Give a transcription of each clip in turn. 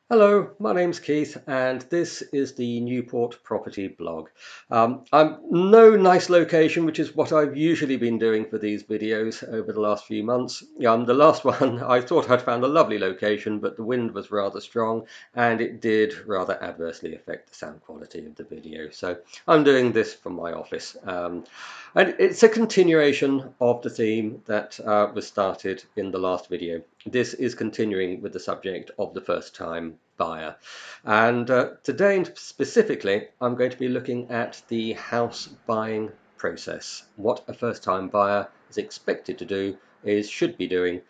Hello, my name's Keith and this is the Newport Property blog. I'm no nice location, which is what I've usually been doing for these videos over the last few months. The last one I thought I'd found a lovely location, but the wind was rather strong and it did rather adversely affect the sound quality of the video. So I'm doing this from my office. And it's a continuation of the theme that was started in the last video. This is continuing with the subject of the first-time buyer. And today specifically, I'm going to be looking at the house buying process. What a first-time buyer is expected to do should be doing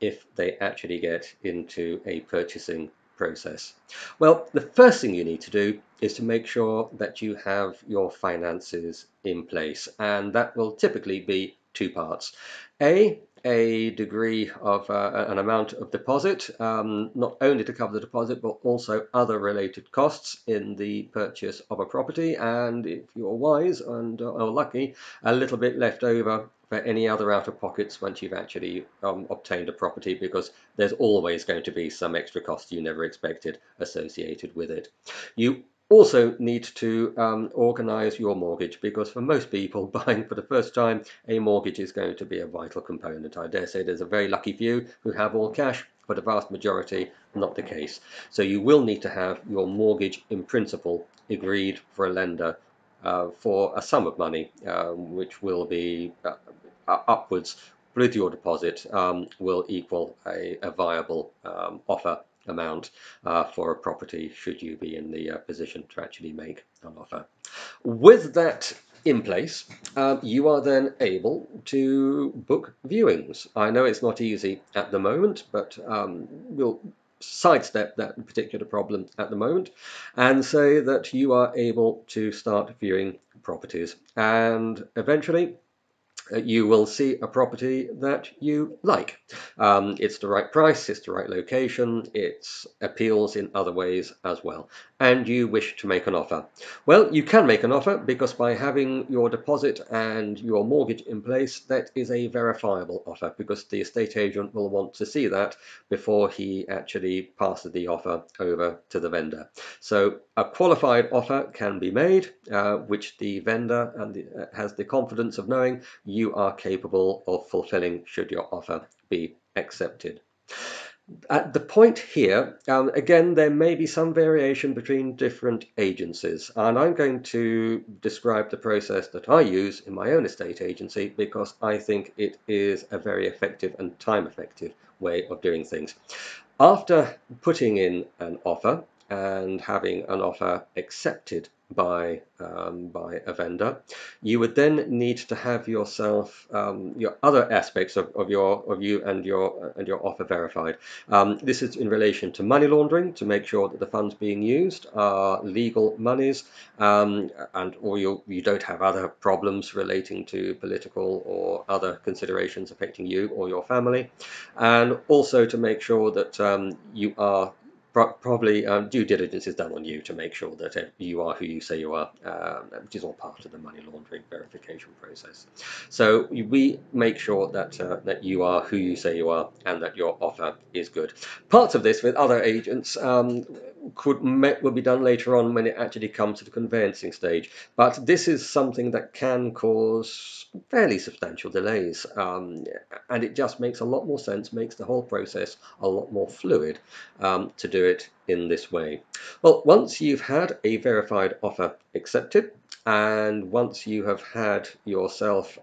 if they actually get into a purchasing process. Well, the first thing you need to do is to make sure that you have your finances in place, and that will typically be two parts. A degree of an amount of deposit, not only to cover the deposit but also other related costs in the purchase of a property, and if you're wise and are lucky, a little bit left over for any other out of pockets once you've actually obtained a property, because there's always going to be some extra costs you never expected associated with it. You also need to organise your mortgage, because for most people buying for the first time, a mortgage is going to be a vital component. I dare say there's a very lucky few who have all cash, but the vast majority not the case. So you will need to have your mortgage in principle agreed for a lender for a sum of money, which will be upwards with your deposit, will equal a viable offer amount for a property should you be in the position to actually make an offer. With that in place, you are then able to book viewings. I know it's not easy at the moment, but we'll sidestep that particular problem at the moment and say that you are able to start viewing properties, and eventually you will see a property that you like. It's the right price, it's the right location, it appeals in other ways as well, and you wish to make an offer. Well, you can make an offer, because by having your deposit and your mortgage in place, that is a verifiable offer, because the estate agent will want to see that before he actually passes the offer over to the vendor. So a qualified offer can be made, which the vendor has the confidence of knowing you are capable of fulfilling should your offer be accepted. At the point here, again, there may be some variation between different agencies, and I'm going to describe the process that I use in my own estate agency, because I think it is a very effective and time-effective way of doing things. After putting in an offer and having an offer accepted by a vendor, you would then need to have yourself your other aspects of you and your offer verified. This is in relation to money laundering, to make sure that the funds being used are legal monies, or you don't have other problems relating to political or other considerations affecting you or your family, and also to make sure that you are probably due diligence is done on you to make sure that you are who you say you are, which is all part of the money laundering verification process. So we make sure that that you are who you say you are and that your offer is good. Parts of this with other agents will be done later on when it actually comes to the conveyancing stage, but this is something that can cause fairly substantial delays, and it just makes a lot more sense, makes the whole process a lot more fluid to do it in this way. Well, once you've had a verified offer accepted, and once you have had yourself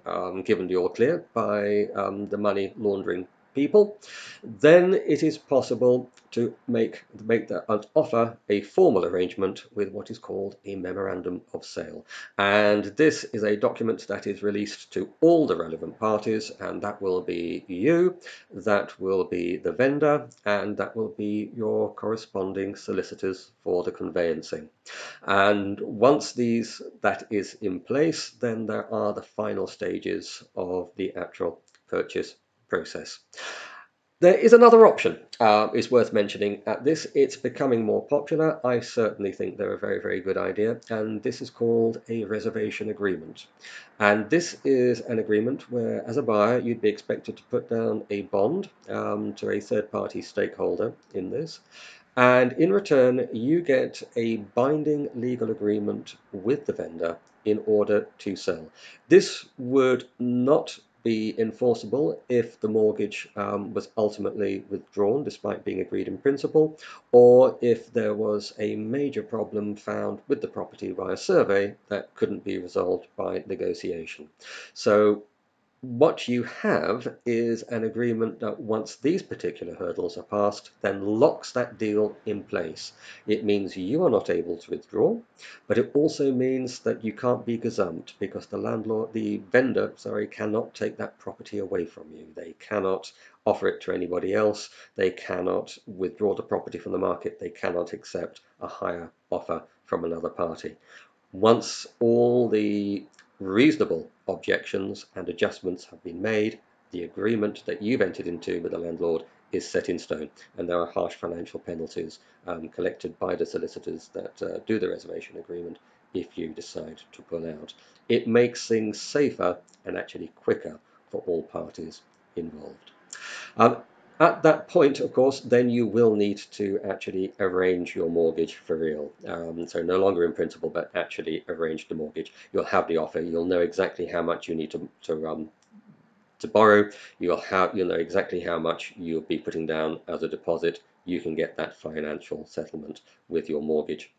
given the all clear by the money laundering people, then it is possible to make that offer a formal arrangement with what is called a memorandum of sale. And this is a document that is released to all the relevant parties, and that will be you, that will be the vendor, and that will be your corresponding solicitors for the conveyancing. And once that is in place, then there are the final stages of the actual purchase process. There is another option, is worth mentioning at this. It's becoming more popular. I certainly think they're a very, very good idea, and this is called a reservation agreement. And this is an agreement where, as a buyer, you'd be expected to put down a bond to a third-party stakeholder in this, And in return, you get a binding legal agreement with the vendor in order to sell. This would not be enforceable if the mortgage was ultimately withdrawn despite being agreed in principle, or if there was a major problem found with the property via survey that couldn't be resolved by negotiation. So what you have is an agreement that once these particular hurdles are passed, then locks that deal in place. It means you are not able to withdraw, but it also means that you can't be gazumped because the vendor, cannot take that property away from you. They cannot offer it to anybody else. They cannot withdraw the property from the market. They cannot accept a higher offer from another party. Once all the reasonable objections and adjustments have been made, the agreement that you've entered into with the landlord is set in stone, and there are harsh financial penalties collected by the solicitors that do the reservation agreement if you decide to pull out. It makes things safer and actually quicker for all parties involved. Um, at that point, of course, then you will need to actually arrange your mortgage for real. So no longer in principle, but actually arrange the mortgage. You'll have the offer. You'll know exactly how much you need to borrow. You'll know exactly how much you'll be putting down as a deposit. You can get that financial settlement with your mortgage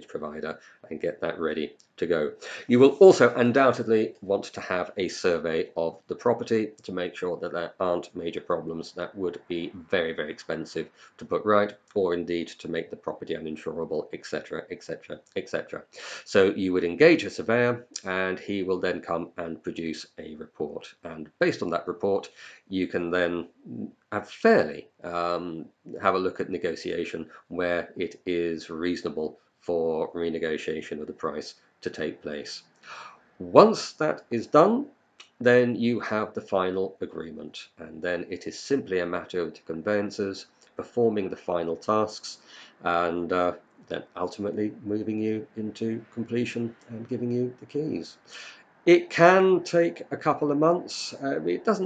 provider and get that ready to go. You will also undoubtedly want to have a survey of the property to make sure that there aren't major problems that would be very, very expensive to put right, or indeed to make the property uninsurable, etc., etc., etc. So you would engage a surveyor, and he will then come and produce a report. And based on that report, you can then have have a look at negotiation where it is reasonable for renegotiation of the price to take place. Once that is done, then you have the final agreement, and then it is simply a matter of the conveyancers performing the final tasks and then ultimately moving you into completion and giving you the keys. It can take a couple of months.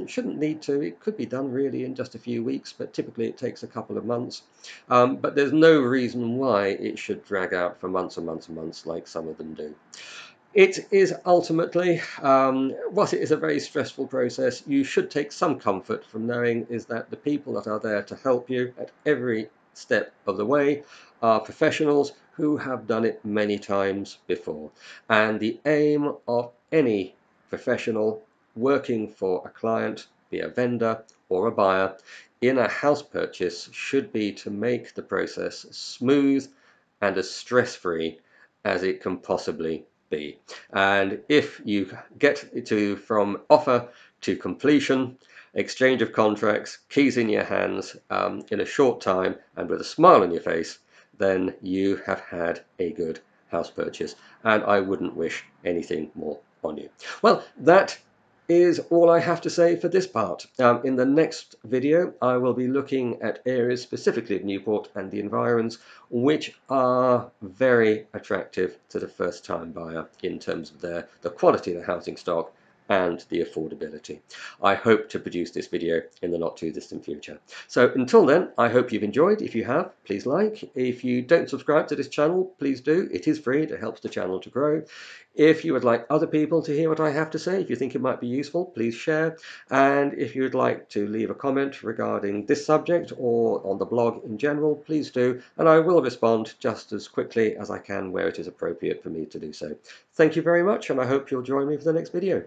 Shouldn't need to. It could be done really in just a few weeks, but typically it takes a couple of months. But there's no reason why it should drag out for months and months and months like some of them do. It is ultimately, whilst it is a very stressful process, you should take some comfort from knowing is that the people that are there to help you at every step of the way are professionals who have done it many times before. And the aim of any professional working for a client, be a vendor or a buyer, in a house purchase should be to make the process smooth and as stress-free as it can possibly be. And if you get to from offer to completion, exchange of contracts, keys in your hands in a short time and with a smile on your face, then you have had a good house purchase, and I wouldn't wish anything more on you. Well, that is all I have to say for this part. In the next video, I will be looking at areas specifically of Newport and the environs which are very attractive to the first-time buyer in terms of the quality of the housing stock and the affordability. I hope to produce this video in the not too distant future. So until then, I hope you've enjoyed. If you have, please like. If you don't subscribe to this channel, please do. It is free. It helps the channel to grow. If you would like other people to hear what I have to say, if you think it might be useful, please share. And if you would like to leave a comment regarding this subject or on the blog in general, please do. And I will respond just as quickly as I can where it is appropriate for me to do so. Thank you very much, and I hope you'll join me for the next video.